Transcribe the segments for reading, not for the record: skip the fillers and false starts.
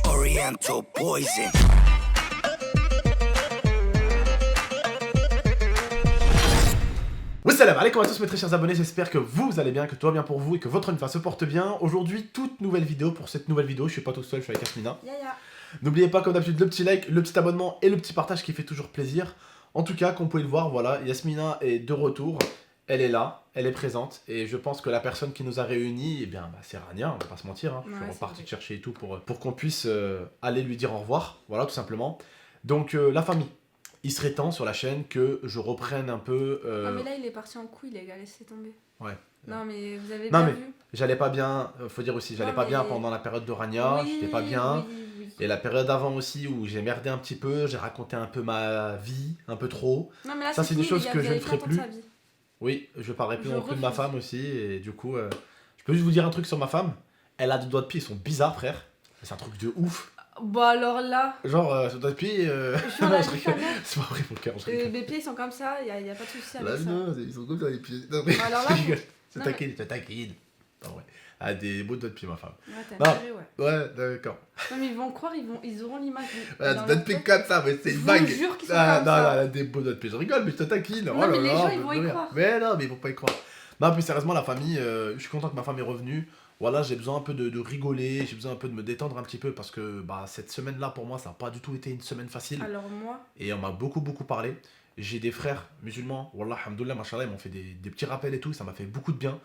Oriental poison. Salam alaikum à tous mes très chers abonnés, j'espère que vous allez bien, que tout va bien pour vous et que votre infa se porte bien. Aujourd'hui, toute nouvelle vidéo. Pour cette nouvelle vidéo, je suis pas tout seul, je suis avec Yasmina. N'oubliez pas comme d'habitude le petit like, le petit abonnement et le petit partage qui fait toujours plaisir. En tout cas, comme vous pouvez le voir, voilà, Yasmina est de retour. Elle est là, elle est présente et je pense que la personne qui nous a réunis, eh bien, c'est Rania, on va pas se mentir. Hein. Je suis reparti chercher et tout pour qu'on puisse aller lui dire au revoir, voilà tout simplement. Donc la famille. Il serait temps sur la chaîne que je reprenne un peu... Ah mais là il est parti en couille les gars, laissez tomber. Ouais. Non mais vous avez bien vu. J'allais pas bien, faut dire aussi, j'allais pas bien pendant la période de Rania, oui, j'étais pas bien. Oui. Et la période avant aussi où j'ai merdé un petit peu, j'ai raconté un peu ma vie, un peu trop. Non mais là ça c'est des choses que je ne ferai plus. Vie. Oui, je parlerai plus non plus de ma femme aussi et du coup, je peux juste vous dire un truc sur ma femme. Elle a des doigts de pied, ils sont bizarres frère. C'est un truc de ouf. Bon alors là... Genre, sur doigts de pied... c'est pas vrai mon cœur, mes pieds ils sont comme ça, y a pas de soucis avec ça. Non, ils sont comme ça les pieds. Non mais, alors là, je taquine. Non ouais. Elle a des beaux doigts de pied ma femme. Ouais, t'as intérêt, ouais. Ouais, d'accord. Non mais ils vont croire, ils auront l'image. Elle a des doigts de pied comme ça, mais c'est une vague. Je vous jure qu'ils sont comme ça. Non, elle a des beaux doigts de pied. Je rigole, mais je te taquine. Non mais les gens ils vont y croire. Mais non, mais ils vont pas y croire. Non, plus sérieusement, la famille, je suis content que ma femme est revenue. Voilà, j'ai besoin un peu de rigoler, j'ai besoin un peu de me détendre un petit peu parce que bah, cette semaine-là, pour moi, ça n'a pas du tout été une semaine facile. Alors moi... Et on m'a beaucoup parlé. J'ai des frères musulmans, wallah, alhamdoulilah, machallah, ils m'ont fait des petits rappels et tout, ça m'a fait beaucoup de bien.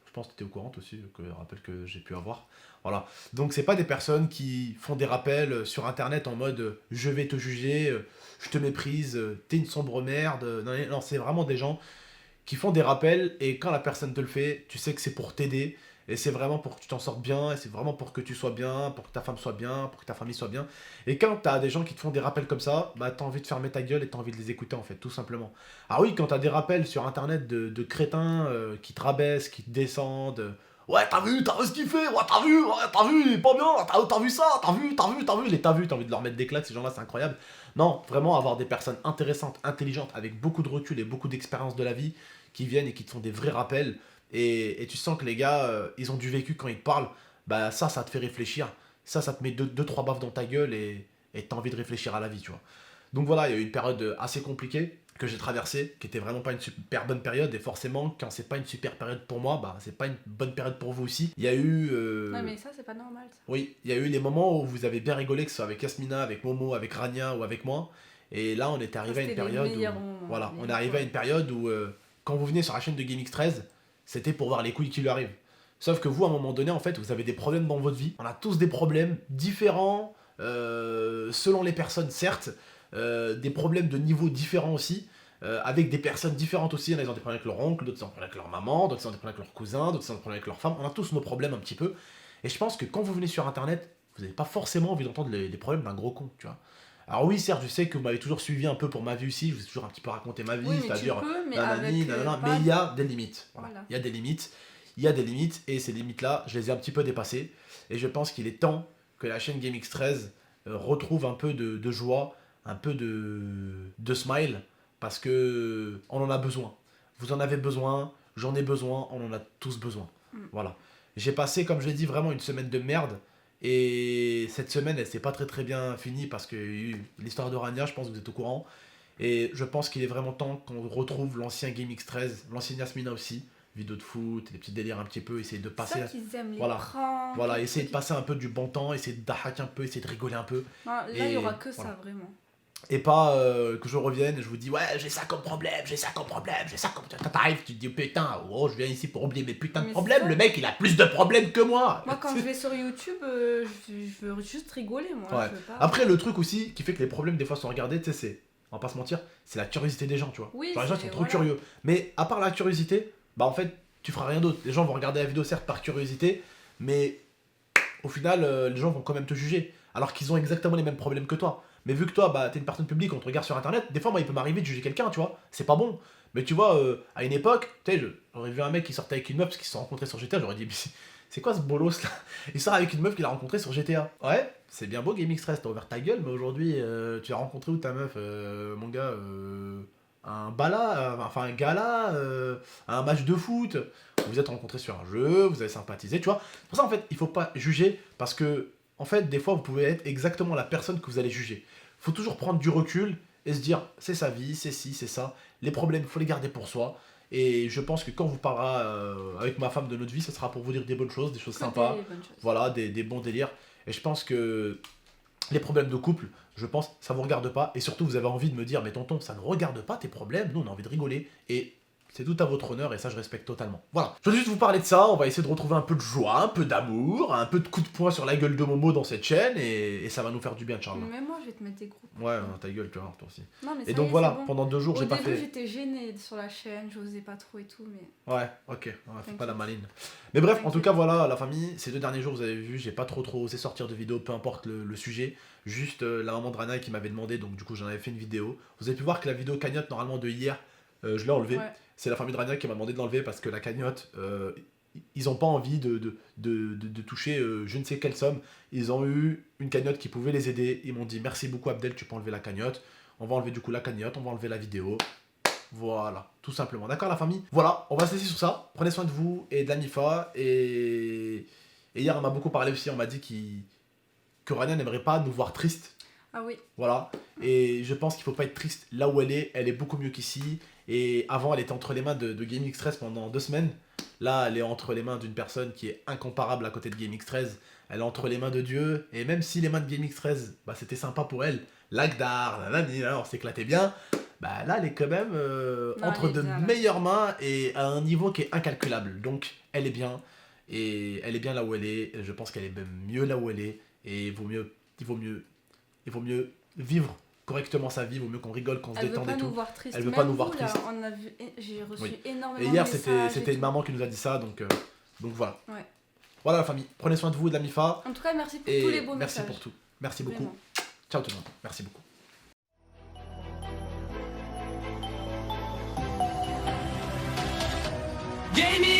Je pense que tu étais au courant aussi, que le rappel que j'ai pu avoir. Voilà. Donc, c'est pas des personnes qui font des rappels sur internet en mode je vais te juger, je te méprise, t'es une sombre merde. Non, c'est vraiment des gens qui font des rappels et quand la personne te le fait, tu sais que c'est pour t'aider. Et c'est vraiment pour que tu t'en sortes bien, et c'est vraiment pour que tu sois bien, pour que ta femme soit bien, pour que ta famille soit bien. Et quand t'as des gens qui te font des rappels comme ça, bah t'as envie de fermer ta gueule et t'as envie de les écouter en fait, tout simplement. Ah oui, quand t'as des rappels sur internet de crétins qui te rabaissent, qui te descendent... Ouais, t'as vu ce qu'il fait, ouais, t'as vu, il est pas bien, t'as vu ça, t'as vu, t'as envie de leur mettre des claques, ces gens-là, c'est incroyable. Non, vraiment avoir des personnes intéressantes, intelligentes, avec beaucoup de recul et beaucoup d'expérience de la vie, qui viennent et qui te font des vrais rappels. Et tu sens que les gars, ils ont du vécu quand ils te parlent, bah ça te fait réfléchir. Ça te met 2-3 baffes dans ta gueule et t'as envie de réfléchir à la vie, tu vois. Donc voilà, il y a eu une période assez compliquée que j'ai traversée, qui était vraiment pas une super bonne période. Et forcément, quand c'est pas une super période pour moi, bah c'est pas une bonne période pour vous aussi. Il y a eu... Non mais ça, c'est pas normal, ça. Oui, il y a eu les moments où vous avez bien rigolé, que ce soit avec Yasmina, avec Momo, avec Rania ou avec moi. Et là, on était arrivé à une période où... Voilà, on est arrivé à une période où, quand vous venez sur la chaîne de GameX13, c'était pour voir les couilles qui lui arrivent. Sauf que vous, à un moment donné, en fait, vous avez des problèmes dans votre vie. On a tous des problèmes différents, selon les personnes, certes. Des problèmes de niveau différents aussi. Avec des personnes différentes aussi. Il y en a qui ont des problèmes avec leur oncle, d'autres qui ont des problèmes avec leur maman, d'autres qui ont des problèmes avec leur cousin, d'autres qui ont des problèmes avec leur femme. On a tous nos problèmes un petit peu. Et je pense que quand vous venez sur Internet, vous n'avez pas forcément envie d'entendre les problèmes d'un gros con, tu vois. Alors oui, certes, je sais que vous m'avez toujours suivi un peu pour ma vie aussi, je vous ai toujours un petit peu raconté ma vie, c'est-à-dire mais il y a des limites. Voilà. Il y a des limites, et ces limites-là, je les ai un petit peu dépassées. Et je pense qu'il est temps que la chaîne GameX13 retrouve un peu de joie, un peu de smile, parce que on en a besoin. Vous en avez besoin, j'en ai besoin, on en a tous besoin. Voilà. J'ai passé, comme je l'ai dit, vraiment une semaine de merde. Et cette semaine, elle s'est pas très bien finie parce que l'histoire de Rania, je pense que vous êtes au courant. Et je pense qu'il est vraiment temps qu'on retrouve l'ancien GameX13, l'ancienne Yasmina aussi, vidéo de foot, des petits délires un petit peu, essayer de passer... Ça qu'ils aiment les voilà, pranks, voilà, essayer de passer un peu du bon temps, essayer de dahack un peu, essayer de rigoler un peu. Non, là, il y aura que ça, vraiment. Et pas que je revienne et je vous dis ouais j'ai ça comme problème, t'arrives, tu te dis putain, oh je viens ici pour oublier mes putains de problèmes, le mec il a plus de problèmes que moi. Moi quand je vais sur YouTube, je veux juste rigoler moi. Ouais. Je veux pas... Après le truc aussi qui fait que les problèmes des fois sont regardés, tu sais c'est, on va pas se mentir, c'est la curiosité des gens tu vois. Oui, genre les gens sont trop curieux. Mais à part la curiosité, bah en fait tu feras rien d'autre. Les gens vont regarder la vidéo certes par curiosité, mais au final les gens vont quand même te juger. Alors qu'ils ont exactement les mêmes problèmes que toi. Mais vu que toi, bah, t'es une personne publique, on te regarde sur internet, des fois, moi, il peut m'arriver de juger quelqu'un, tu vois. C'est pas bon. Mais tu vois, à une époque, tu sais, j'aurais vu un mec qui sortait avec une meuf parce qu'ils se sont rencontrés sur GTA, j'aurais dit, c'est quoi ce bolos là? Il sort avec une meuf qu'il a rencontrée sur GTA. Ouais, c'est bien beau GameX13, t'as ouvert ta gueule, mais aujourd'hui, tu as rencontré où ta meuf, mon gars un gala, un match de foot, vous vous êtes rencontrés sur un jeu, vous avez sympathisé, tu vois. C'est pour ça, en fait, il faut pas juger parce que en fait, des fois, vous pouvez être exactement la personne que vous allez juger. Il faut toujours prendre du recul et se dire, c'est sa vie, c'est ci, c'est ça. Les problèmes, il faut les garder pour soi. Et je pense que quand vous parlera avec ma femme de notre vie, ce sera pour vous dire des bonnes choses, des choses sympas, voilà, des bons délires. Et je pense que les problèmes de couple, je pense, ça vous regarde pas. Et surtout, vous avez envie de me dire, mais tonton, ça ne regarde pas tes problèmes. Nous, on a envie de rigoler. Et c'est tout à votre honneur et ça, je respecte totalement. Voilà. Je veux juste vous parler de ça. On va essayer de retrouver un peu de joie, un peu d'amour, un peu de coup de poing sur la gueule de Momo dans cette chaîne. Et ça va nous faire du bien, Charles. Mais moi, je vais te mettre des gros. Ouais, ta gueule, tu vois, toi aussi. Non, mais et donc voilà, bon. Pendant 2 jours, j'ai pas fait. Au début, j'étais gênée sur la chaîne, j'osais pas trop et tout, mais. Ouais, ok, ouais, fais pas la maline. Mais bref, en tout cas, voilà, la famille, ces 2 derniers jours, vous avez vu, j'ai pas trop osé sortir de vidéo, peu importe le sujet. Juste la maman de Rana qui m'avait demandé, donc du coup, j'en avais fait une vidéo. Vous avez pu voir que la vidéo cagnotte, normalement de hier, je l'ai enlevée. Ouais. C'est la famille de Rana qui m'a demandé de l'enlever parce que la cagnotte, ils ont pas envie de toucher je ne sais quelle somme. Ils ont eu une cagnotte qui pouvait les aider. Ils m'ont dit merci beaucoup Abdel, tu peux enlever la cagnotte. On va enlever du coup la cagnotte, on va enlever la vidéo. Voilà, tout simplement. D'accord la famille? Voilà, on va se laisser sur ça. Prenez soin de vous et de la Mifa. Et hier, on m'a beaucoup parlé aussi. On m'a dit que Rania n'aimerait pas nous voir tristes. Ah oui. Voilà. Et je pense qu'il faut pas être triste là où elle est. Elle est beaucoup mieux qu'ici. Et avant, elle était entre les mains de GameX13 pendant 2 semaines. Là, elle est entre les mains d'une personne qui est incomparable à côté de GameX13. Elle est entre les mains de Dieu. Et même si les mains de GameX13, bah, c'était sympa pour elle. L'Agdar, on s'éclatait bien. Bah là, elle est quand même entre de meilleures mains et à un niveau qui est incalculable. Donc, elle est bien. Et elle est bien là où elle est. Je pense qu'elle est même mieux là où elle est. Et il vaut mieux vivre correctement sa vie, il vaut mieux qu'on rigole, qu'on se détende et tout. Elle veut pas nous voir tristes. J'ai reçu énormément de messages. Et hier, c'était une maman qui nous a dit ça, donc voilà. Ouais. Voilà la famille, prenez soin de vous et de la Mifa. En tout cas, merci pour tous les beaux messages. Merci pour tout. Merci beaucoup. Vraiment. Ciao tout le monde. Merci beaucoup. Gaming